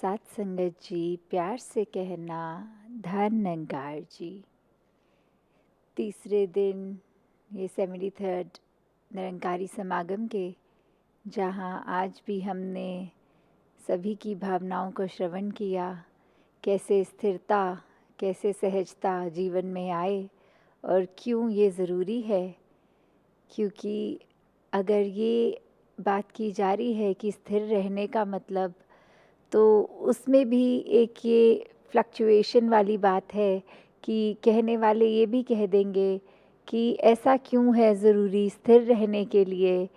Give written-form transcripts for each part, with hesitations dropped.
साथ संगत जी, प्यार से कहना धन निरंकार जी। तीसरे दिन ये 73rd निरंकारी समागम के, जहाँ आज भी हमने सभी की भावनाओं को श्रवण किया, कैसे स्थिरता, कैसे सहजता जीवन में आए और क्यों ये ज़रूरी है। क्योंकि अगर ये बात की जा रही है कि स्थिर रहने का मतलब, तो उसमें भी एक ये फ्लक्चुएशन वाली बात है कि कहने वाले ये भी कह देंगे कि ऐसा क्यों है ज़रूरी स्थिर रहने के लिए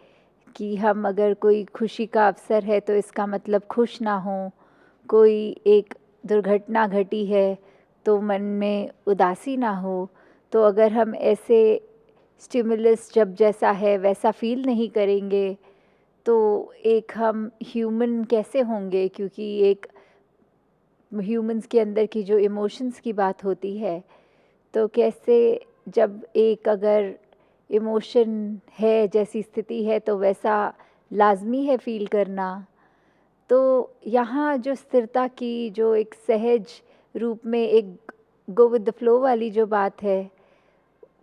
कि हम अगर कोई खुशी का अवसर है तो इसका मतलब खुश ना हो, कोई एक दुर्घटना घटी है तो मन में उदासी ना हो। तो अगर हम ऐसे स्टिमुलस जब जैसा है वैसा फ़ील नहीं करेंगे तो एक हम ह्यूमन कैसे होंगे। क्योंकि एक ह्यूमंस के अंदर की जो इमोशंस की बात होती है, तो कैसे जब एक अगर इमोशन है, जैसी स्थिति है, तो वैसा लाज़मी है फ़ील करना। तो यहाँ जो स्थिरता की जो एक सहज रूप में एक गो विद द फ्लो वाली जो बात है,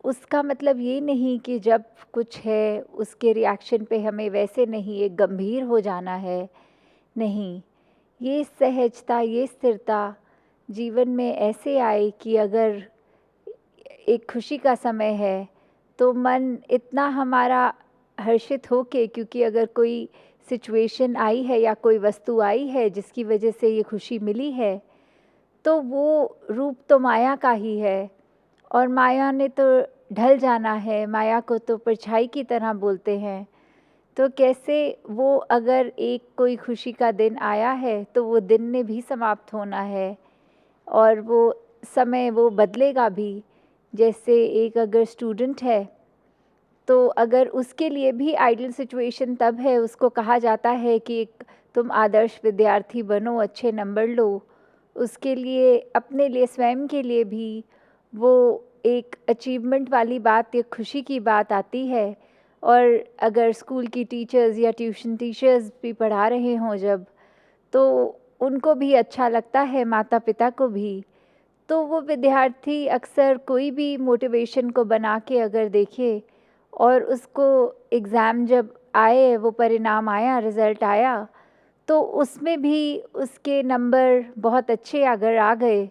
उसका मतलब ये नहीं कि जब कुछ है उसके रिएक्शन पे हमें वैसे नहीं एक गंभीर हो जाना है। नहीं, ये सहजता, ये स्थिरता जीवन में ऐसे आए कि अगर एक खुशी का समय है तो मन इतना हमारा हर्षित हो के, क्योंकि अगर कोई सिचुएशन आई है या कोई वस्तु आई है जिसकी वजह से ये खुशी मिली है, तो वो रूप तो माया का ही है और माया ने तो ढल जाना है। माया को तो परछाई की तरह बोलते हैं। तो कैसे वो अगर एक कोई खुशी का दिन आया है तो वो दिन ने भी समाप्त होना है और वो समय वो बदलेगा भी। जैसे एक अगर स्टूडेंट है तो अगर उसके लिए भी आइडियल सिचुएशन तब है, उसको कहा जाता है कि एक तुम आदर्श विद्यार्थी बनो, अच्छे नंबर लो। उसके लिए अपने लिए स्वयं के लिए भी वो एक अचीवमेंट वाली बात, एक खुशी की बात आती है। और अगर स्कूल की टीचर्स या ट्यूशन टीचर्स भी पढ़ा रहे हों जब, तो उनको भी अच्छा लगता है, माता पिता को भी। तो वो विद्यार्थी अक्सर कोई भी मोटिवेशन को बना के अगर देखे और उसको एग्ज़ाम जब आए, वो परिणाम आया, रिज़ल्ट आया, तो उसमें भी उसके नंबर बहुत अच्छे अगर आ गए,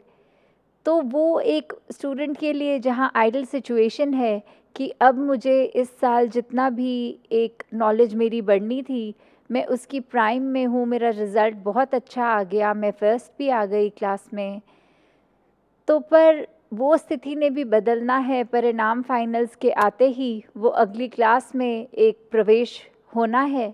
तो वो एक स्टूडेंट के लिए जहाँ आइडियल सिचुएशन है कि अब मुझे इस साल जितना भी एक नॉलेज मेरी बढ़नी थी, मैं उसकी प्राइम में हूँ, मेरा रिज़ल्ट बहुत अच्छा आ गया, मैं फर्स्ट भी आ गई क्लास में। तो पर वो स्थिति ने भी बदलना है। परिणाम फाइनल्स के आते ही वो अगली क्लास में एक प्रवेश होना है।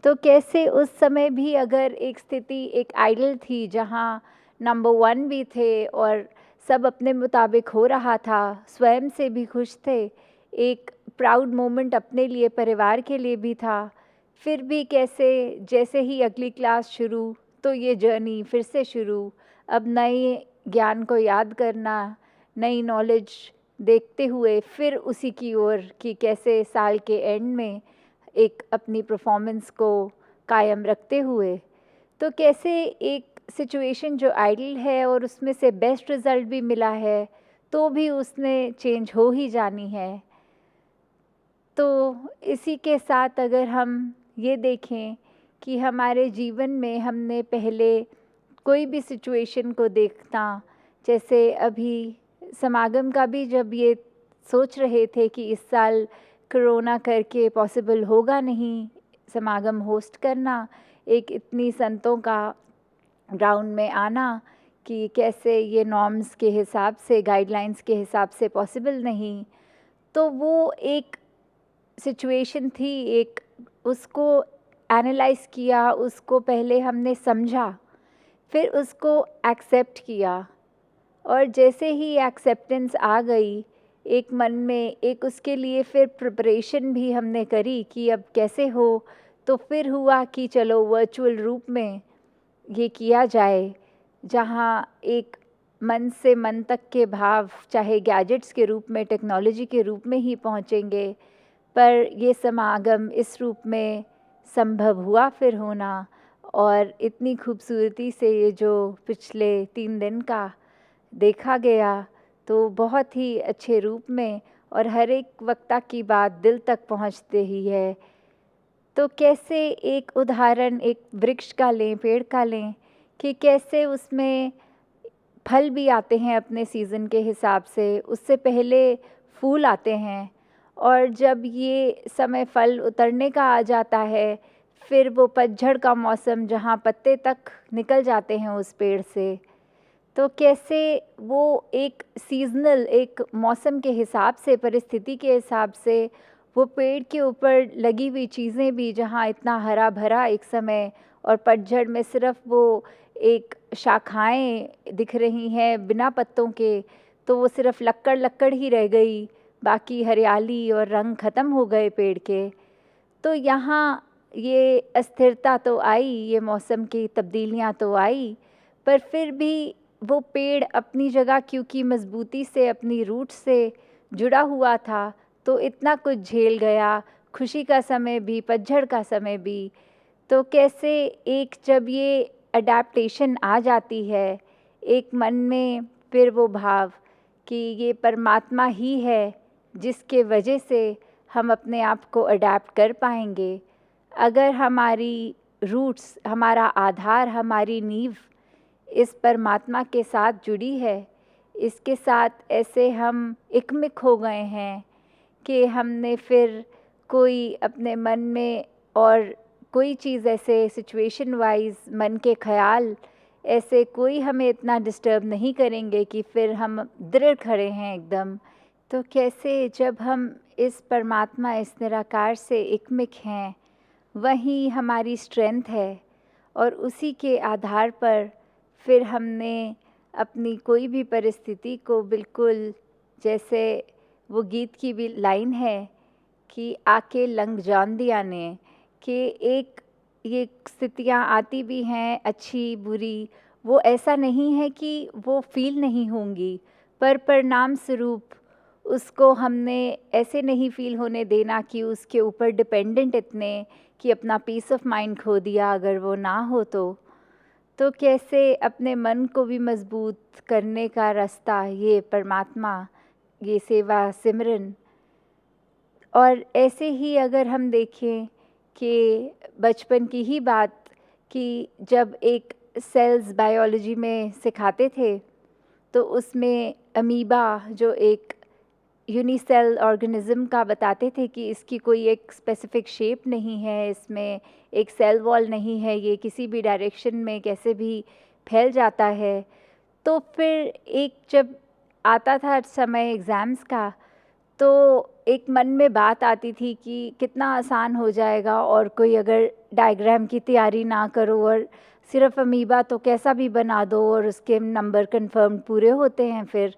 तो कैसे उस समय भी अगर एक स्थिति एक आइडल थी जहाँ नंबर 1 भी थे और सब अपने मुताबिक हो रहा था, स्वयं से भी खुश थे, एक प्राउड मोमेंट अपने लिए, परिवार के लिए भी था, फिर भी कैसे जैसे ही अगली क्लास शुरू तो ये जर्नी फिर से शुरू। अब नए ज्ञान को याद करना, नई नॉलेज देखते हुए फिर उसी की ओर कि कैसे साल के एंड में एक अपनी परफॉर्मेंस को कायम रखते हुए, तो कैसे एक सिचुएशन जो आइडियल है और उसमें से बेस्ट रिज़ल्ट भी मिला है, तो भी उसने चेंज हो ही जानी है। तो इसी के साथ अगर हम ये देखें कि हमारे जीवन में हमने पहले कोई भी सिचुएशन को देखना, जैसे अभी समागम का भी जब ये सोच रहे थे कि इस साल कोरोना करके पॉसिबल होगा नहीं समागम होस्ट करना, एक इतनी संतों का ग्राउंड में आना, कि कैसे ये नॉर्म्स के हिसाब से, गाइडलाइंस के हिसाब से पॉसिबल नहीं। तो वो एक सिचुएशन थी, एक उसको एनालाइज़ किया, उसको पहले हमने समझा, फिर उसको एक्सेप्ट किया और जैसे ही एक्सेप्टेंस आ गई एक मन में, एक उसके लिए फिर प्रिपरेशन भी हमने करी कि अब कैसे हो। तो फिर हुआ कि चलो वर्चुअल रूप में ये किया जाए, जहाँ एक मन से मन तक के भाव चाहे गैजेट्स के रूप में, टेक्नोलॉजी के रूप में ही पहुँचेंगे, पर ये समागम इस रूप में संभव हुआ फिर होना। और इतनी खूबसूरती से ये जो पिछले 3 दिन का देखा गया, तो बहुत ही अच्छे रूप में और हर एक वक्ता की बात दिल तक पहुँचते ही है। तो कैसे एक उदाहरण एक वृक्ष का लें, पेड़ का लें, कि कैसे उसमें फल भी आते हैं अपने सीज़न के हिसाब से, उससे पहले फूल आते हैं और जब ये समय फल उतरने का आ जाता है, फिर वो पतझड़ का मौसम जहाँ पत्ते तक निकल जाते हैं उस पेड़ से, तो कैसे वो एक सीज़नल एक मौसम के हिसाब से, परिस्थिति के हिसाब से वो पेड़ के ऊपर लगी हुई चीज़ें भी जहाँ इतना हरा-भरा एक समय और पतझड़ में सिर्फ़ वो एक शाखाएँ दिख रही हैं बिना पत्तों के, तो वो सिर्फ़ लक्कड़-लक्कड़ ही रह गई, बाकी हरियाली और रंग ख़त्म हो गए पेड़ के। तो यहाँ ये अस्थिरता तो आई, ये मौसम की तब्दीलियाँ तो आई, पर फिर भी वो पेड़ अपनी जगह क्योंकि मज़बूती से अपनी रूट से जुड़ा हुआ था, तो इतना कुछ झेल गया, खुशी का समय भी, पतझड़ का समय भी। तो कैसे एक जब ये अडैप्टेशन आ जाती है, एक मन में फिर वो भाव कि ये परमात्मा ही है, जिसके वजह से हम अपने आप को अडैप्ट कर पाएँगे। अगर हमारी रूट्स, हमारा आधार, हमारी नींव इस परमात्मा के साथ जुड़ी है, इसके साथ ऐसे हम एकमिक हो गए हैं कि हमने फिर कोई अपने मन में और कोई चीज़ ऐसे सिचुएशन वाइज़ मन के ख़्याल ऐसे कोई हमें इतना डिस्टर्ब नहीं करेंगे कि फिर हम दृढ़ खड़े हैं एकदम। तो कैसे जब हम इस परमात्मा, इस निराकार से एकमिक हैं, वही हमारी स्ट्रेंथ है और उसी के आधार पर फिर हमने अपनी कोई भी परिस्थिति को बिल्कुल, जैसे वो गीत की भी लाइन है कि आके लंघ जान दिया ने, कि एक ये स्थितियाँ आती भी हैं अच्छी बुरी, वो ऐसा नहीं है कि वो फ़ील नहीं होंगी, पर परिणाम स्वरूप उसको हमने ऐसे नहीं फ़ील होने देना कि उसके ऊपर डिपेंडेंट इतने कि अपना पीस ऑफ माइंड खो दिया अगर वो ना हो तो। तो कैसे अपने मन को भी मज़बूत करने का रास्ता ये परमात्मा, ये सेवा सिमरन। और ऐसे ही अगर हम देखें कि बचपन की ही बात, कि जब एक सेल्स बायोलॉजी में सिखाते थे, तो उसमें अमीबा जो एक यूनिसेल ऑर्गेनिज़्म का बताते थे कि इसकी कोई एक स्पेसिफ़िक शेप नहीं है, इसमें एक सेल वॉल नहीं है, ये किसी भी डायरेक्शन में कैसे भी फैल जाता है। तो फिर एक जब आता था समय एग्ज़ाम्स का, तो एक मन में बात आती थी कि कितना आसान हो जाएगा और कोई अगर डायग्राम की तैयारी ना करो और सिर्फ़ अमीबा तो कैसा भी बना दो और उसके नंबर कन्फर्म पूरे होते हैं फिर।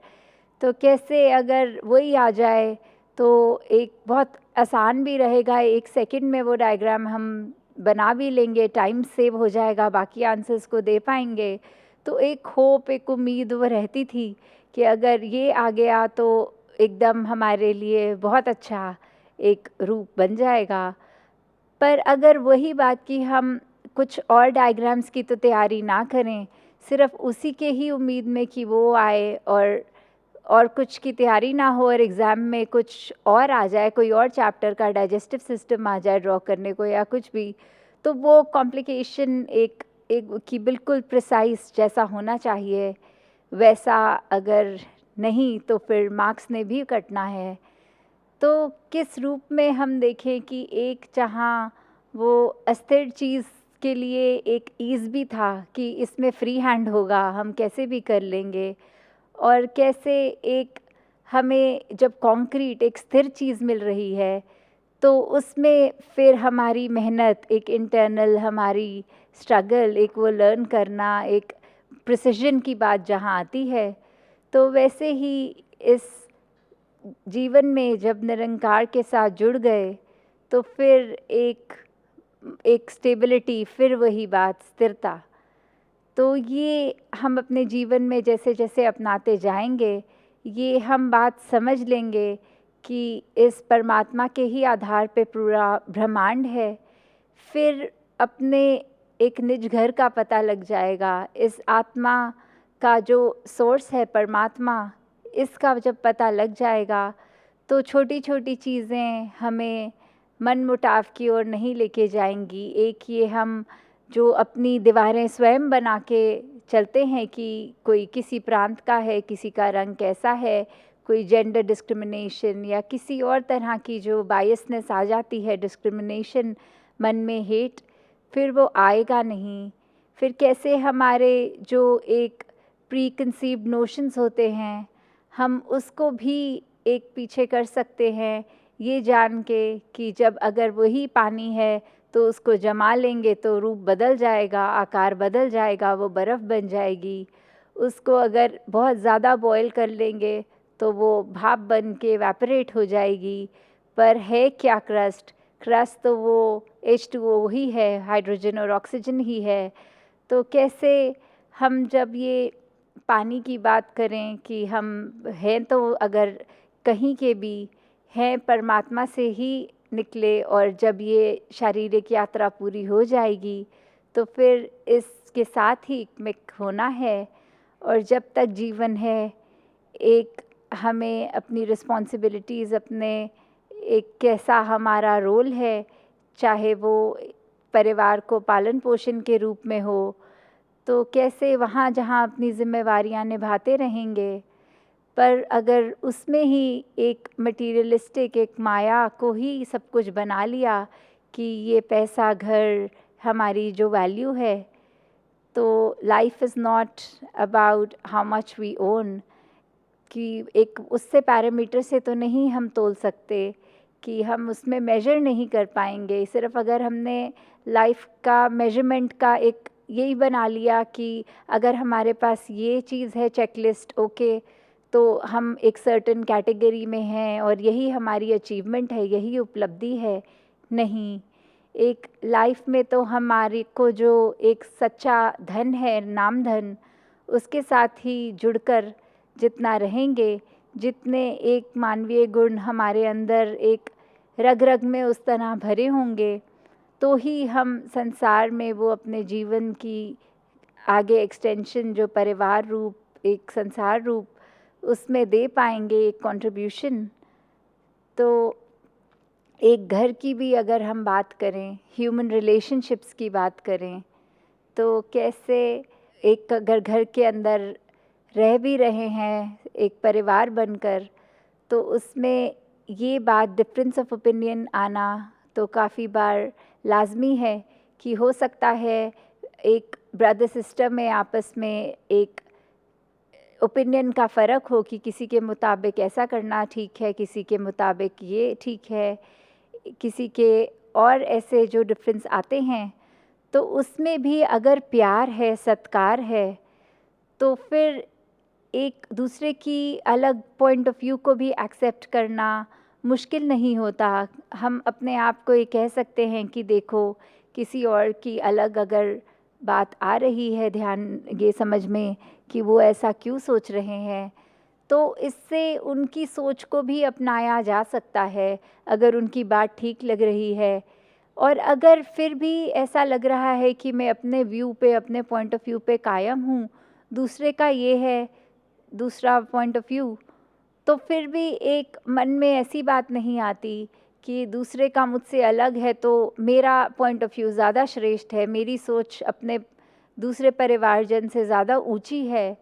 तो कैसे अगर वही आ जाए तो एक बहुत आसान भी रहेगा, 1 सेकंड में वो डायग्राम हम बना भी लेंगे, टाइम सेव हो जाएगा, बाकी आंसर्स को दे पाएँगे। तो एक होप, एक उम्मीद वो रहती थी कि अगर ये आ गया तो एकदम हमारे लिए बहुत अच्छा एक रूप बन जाएगा। पर अगर वही बात कि हम कुछ और डायग्राम्स की तो तैयारी ना करें, सिर्फ़ उसी के ही उम्मीद में कि वो आए और कुछ की तैयारी ना हो और एग्ज़ाम में कुछ और आ जाए, कोई और चैप्टर का डाइजेस्टिव सिस्टम आ जाए ड्रॉ करने को या कुछ भी, तो वो कॉम्प्लिकेशन एक एक कि बिल्कुल प्रिसाइज़ जैसा होना चाहिए, वैसा अगर नहीं तो फिर मार्क्स ने भी कटना है। तो किस रूप में हम देखें कि एक जहाँ वो अस्थिर चीज़ के लिए एक ईज़ भी था कि इसमें फ्री हैंड होगा, हम कैसे भी कर लेंगे, और कैसे एक हमें जब कॉन्क्रीट एक स्थिर चीज़ मिल रही है, तो उसमें फिर हमारी मेहनत, एक इंटरनल हमारी स्ट्रगल, एक वो लर्न करना, एक प्रिसिजन की बात जहाँ आती है, तो वैसे ही इस जीवन में जब निरंकार के साथ जुड़ गए, तो फिर एक एक स्टेबिलिटी, फिर वही बात स्थिरता। तो ये हम अपने जीवन में जैसे-जैसे अपनाते जाएँगे, ये हम बात समझ लेंगे कि इस परमात्मा के ही आधार पे पूरा ब्रह्मांड है। फिर अपने एक निज घर का पता लग जाएगा। इस आत्मा का जो सोर्स है परमात्मा, इसका जब पता लग जाएगा तो छोटी छोटी चीज़ें हमें मनमुटाव की ओर नहीं लेके जाएंगी। एक ये हम जो अपनी दीवारें स्वयं बना के चलते हैं कि कोई किसी प्रांत का है, किसी का रंग कैसा है, कोई जेंडर डिस्क्रिमिनेशन या किसी और तरह की जो बायसनेस आ जाती है, डिस्क्रिमिनेशन, मन में हेट, फिर वो आएगा नहीं। फिर कैसे हमारे जो एक प्री कंसीव्ड नोशंस होते हैं, हम उसको भी एक पीछे कर सकते हैं, ये जान के कि जब अगर वही पानी है तो उसको जमा लेंगे तो रूप बदल जाएगा, आकार बदल जाएगा, वो बर्फ़ बन जाएगी। उसको अगर बहुत ज़्यादा बॉयल कर लेंगे तो वो भाप बन के एवेपोरेट हो जाएगी। पर है क्या क्रस्ट? क्रस्ट तो वो H2O ही है, हाइड्रोजन और ऑक्सीजन ही है। तो कैसे हम जब ये पानी की बात करें कि हम हैं तो अगर कहीं के भी हैं, परमात्मा से ही निकले, और जब ये शारीरिक यात्रा पूरी हो जाएगी तो फिर इसके साथ ही मिक होना है। और जब तक जीवन है, एक हमें अपनी रिस्पॉन्सिबिलिटीज़, अपने एक कैसा हमारा रोल है, चाहे वो परिवार को पालन पोषण के रूप में हो, तो कैसे वहाँ जहाँ अपनी जिम्मेवारियाँ निभाते रहेंगे, पर अगर उसमें ही एक मटीरियलिस्टिक, एक माया को ही सब कुछ बना लिया कि ये पैसा, घर हमारी जो वैल्यू है, तो life is not about how much we own, कि एक उससे पैरामीटर से तो नहीं हम तोल सकते, कि हम उसमें मेजर नहीं कर पाएंगे। सिर्फ अगर हमने लाइफ का मेजरमेंट का एक यही बना लिया कि अगर हमारे पास ये चीज़ है, चेकलिस्ट, ओके, तो हम एक सर्टेन कैटेगरी में हैं और यही हमारी अचीवमेंट है, यही उपलब्धि है। नहीं, एक लाइफ में तो हमारे को जो एक सच्चा धन है, नाम धन, उसके साथ ही जुड़कर जितना रहेंगे, जितने एक मानवीय गुण हमारे अंदर एक रग रग में उस तरह भरे होंगे, तो ही हम संसार में वो अपने जीवन की आगे एक्सटेंशन, जो परिवार रूप, एक संसार रूप, उसमें दे पाएंगे एक कंट्रीब्यूशन। तो एक घर की भी अगर हम बात करें, ह्यूमन रिलेशनशिप्स की बात करें, तो कैसे एक अगर घर के अंदर रह भी रहे हैं एक परिवार बनकर, तो उसमें ये बात डिफरेंस ऑफ ओपिनियन आना तो काफ़ी बार लाजमी है कि हो सकता है एक ब्रदर सिस्टर में आपस में एक ओपिनियन का फ़र्क हो कि किसी के मुताबिक ऐसा करना ठीक है, किसी के मुताबिक ये ठीक है, किसी के और ऐसे जो डिफरेंस आते हैं, तो उसमें भी अगर प्यार है, सत्कार है, तो फिर एक दूसरे की अलग पॉइंट ऑफ व्यू को भी एक्सेप्ट करना मुश्किल नहीं होता। हम अपने आप को ये कह सकते हैं कि देखो, किसी और की अलग अगर बात आ रही है ध्यान ये समझ में कि वो ऐसा क्यों सोच रहे हैं, तो इससे उनकी सोच को भी अपनाया जा सकता है अगर उनकी बात ठीक लग रही है। और अगर फिर भी ऐसा लग रहा है कि मैं अपने व्यू पे, अपने पॉइंट ऑफ व्यू पे कायम हूँ, दूसरे का ये है दूसरा पॉइंट ऑफ व्यू, तो फिर भी एक मन में ऐसी बात नहीं आती कि दूसरे का मुझसे अलग है तो मेरा पॉइंट ऑफ व्यू ज़्यादा श्रेष्ठ है, मेरी सोच अपने दूसरे परिवारजन से ज़्यादा ऊंची है।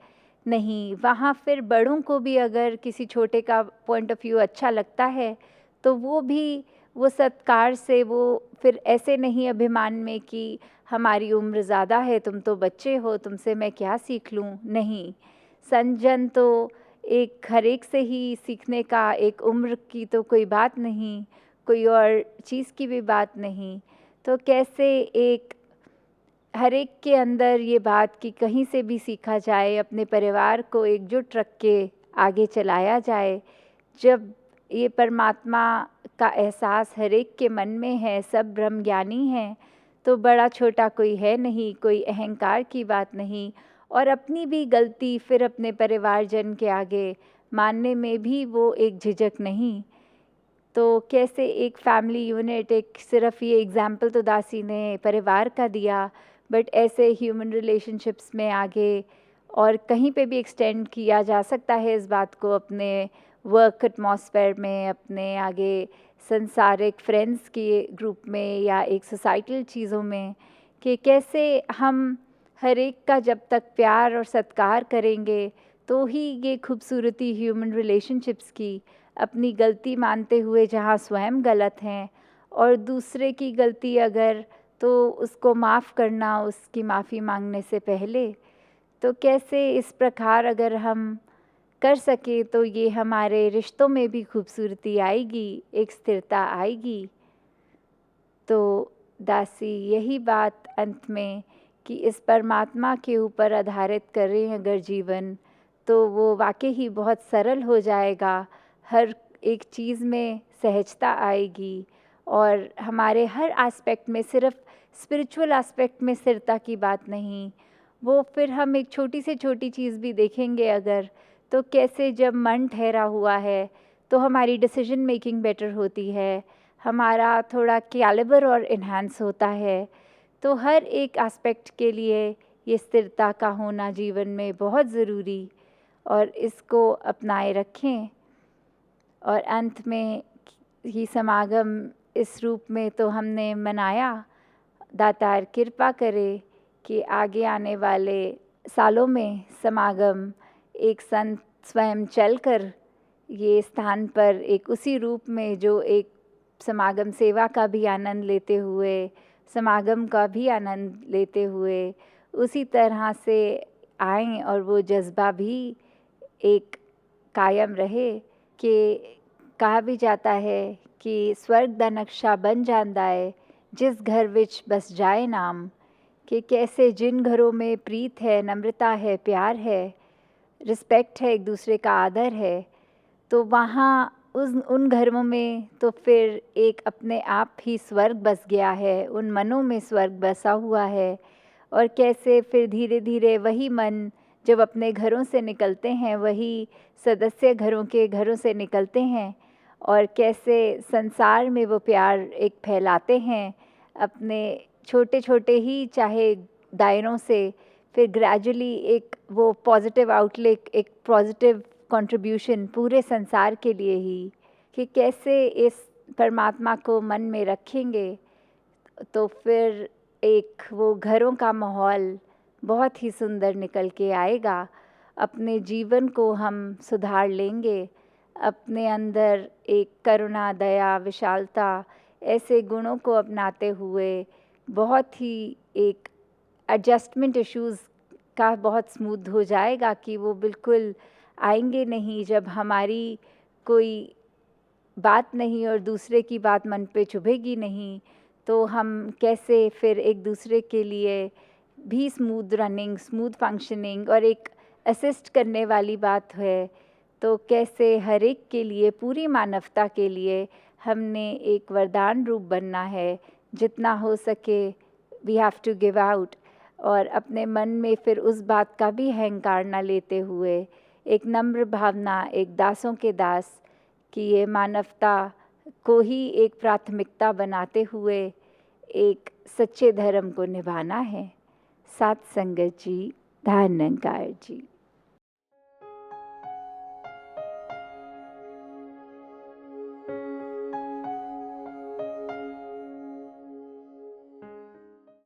नहीं, वहाँ फिर बड़ों को भी अगर किसी छोटे का पॉइंट ऑफ व्यू अच्छा लगता है तो वो भी वो सत्कार से, वो फिर ऐसे नहीं अभिमान में कि हमारी उम्र ज़्यादा है, तुम तो बच्चे हो, तुमसे मैं क्या सीख लूँ। नहीं, संजन तो एक हर एक से ही सीखने का, एक उम्र की तो कोई बात नहीं, कोई और चीज़ की भी बात नहीं। तो कैसे एक हर एक के अंदर ये बात कि कहीं से भी सीखा जाए, अपने परिवार को एकजुट रख के आगे चलाया जाए। जब ये परमात्मा का एहसास हर एक के मन में है, सब ब्रह्म ज्ञानी हैं, तो बड़ा छोटा कोई है नहीं, कोई अहंकार की बात नहीं, और अपनी भी गलती फिर अपने परिवारजन के आगे मानने में भी वो एक झिझक नहीं। तो कैसे एक फैमिली यूनिट, एक सिर्फ ये एग्जाम्पल तो दासी ने परिवार का दिया, बट ऐसे ह्यूमन रिलेशनशिप्स में आगे और कहीं पे भी एक्सटेंड किया जा सकता है इस बात को, अपने वर्क एटमॉस्फेयर में, अपने आगे संसारिक फ्रेंड्स के ग्रुप में या एक सोसाइटल चीज़ों में, कि कैसे हम हर एक का जब तक प्यार और सत्कार करेंगे तो ही ये खूबसूरती ह्यूमन रिलेशनशिप्स की, अपनी गलती मानते हुए जहाँ स्वयं गलत हैं और दूसरे की गलती अगर तो उसको माफ़ करना, उसकी माफ़ी मांगने से पहले, तो कैसे इस प्रकार अगर हम कर सके तो ये हमारे रिश्तों में भी खूबसूरती आएगी, एक स्थिरता आएगी। तो दासी यही बात अंत में कि इस परमात्मा के ऊपर आधारित करें अगर जीवन, तो वो वाकई ही बहुत सरल हो जाएगा, हर एक चीज़ में सहजता आएगी और हमारे हर एस्पेक्ट में, सिर्फ स्पिरिचुअल एस्पेक्ट में स्थिरता की बात नहीं, वो फिर हम एक छोटी से छोटी चीज़ भी देखेंगे अगर, तो कैसे जब मन ठहरा हुआ है तो हमारी डिसीजन मेकिंग बेटर होती है, हमारा थोड़ा कैलिबर और इन्हांस होता है। तो हर एक एस्पेक्ट के लिए ये स्थिरता का होना जीवन में बहुत ज़रूरी, और इसको अपनाए रखें। और अंत में ही समागम इस रूप में तो हमने मनाया, दातार कृपा करे कि आगे आने वाले सालों में समागम एक संत स्वयं चलकर ये स्थान पर एक उसी रूप में जो एक समागम सेवा का भी आनंद लेते हुए, समागम का भी आनंद लेते हुए उसी तरह से आएं और वो जज्बा भी एक कायम रहे। कि कहा भी जाता है कि स्वर्ग दा नक्शा बन जांदा है जिस घर विच बस जाए नाम, कि कैसे जिन घरों में प्रीत है, नम्रता है, प्यार है, रिस्पेक्ट है, एक दूसरे का आदर है, तो वहाँ उन घरों में तो फिर एक अपने आप ही स्वर्ग बस गया है, उन मनों में स्वर्ग बसा हुआ है। और कैसे फिर धीरे धीरे वही मन जब अपने घरों से निकलते हैं, वही सदस्य घरों से निकलते हैं, और कैसे संसार में वो प्यार एक फैलाते हैं अपने छोटे छोटे ही चाहे दायरों से, फिर ग्रेजुअली एक वो पॉजिटिव आउटलुक, एक पॉजिटिव कंट्रीब्यूशन पूरे संसार के लिए ही, कि कैसे इस परमात्मा को मन में रखेंगे तो फिर एक वो घरों का माहौल बहुत ही सुंदर निकल के आएगा। अपने जीवन को हम सुधार लेंगे, अपने अंदर एक करुणा, दया, विशालता, ऐसे गुणों को अपनाते हुए बहुत ही एक एडजस्टमेंट इश्यूज़ का बहुत स्मूथ हो जाएगा, कि वो बिल्कुल आएंगे नहीं जब हमारी कोई बात नहीं और दूसरे की बात मन पे चुभेगी नहीं, तो हम कैसे फिर एक दूसरे के लिए भी स्मूथ रनिंग, स्मूथ फंक्शनिंग और एक असिस्ट करने वाली बात है, तो कैसे हर एक के लिए, पूरी मानवता के लिए हमने एक वरदान रूप बनना है। जितना हो सके we have to give out, और अपने मन में फिर उस बात का भी अहंकार ना लेते हुए एक नम्र भावना, एक दासों के दास कि ये मानवता को ही एक प्राथमिकता बनाते हुए एक सच्चे धर्म को निभाना है। सात संगत जी, धन निरंकार जी।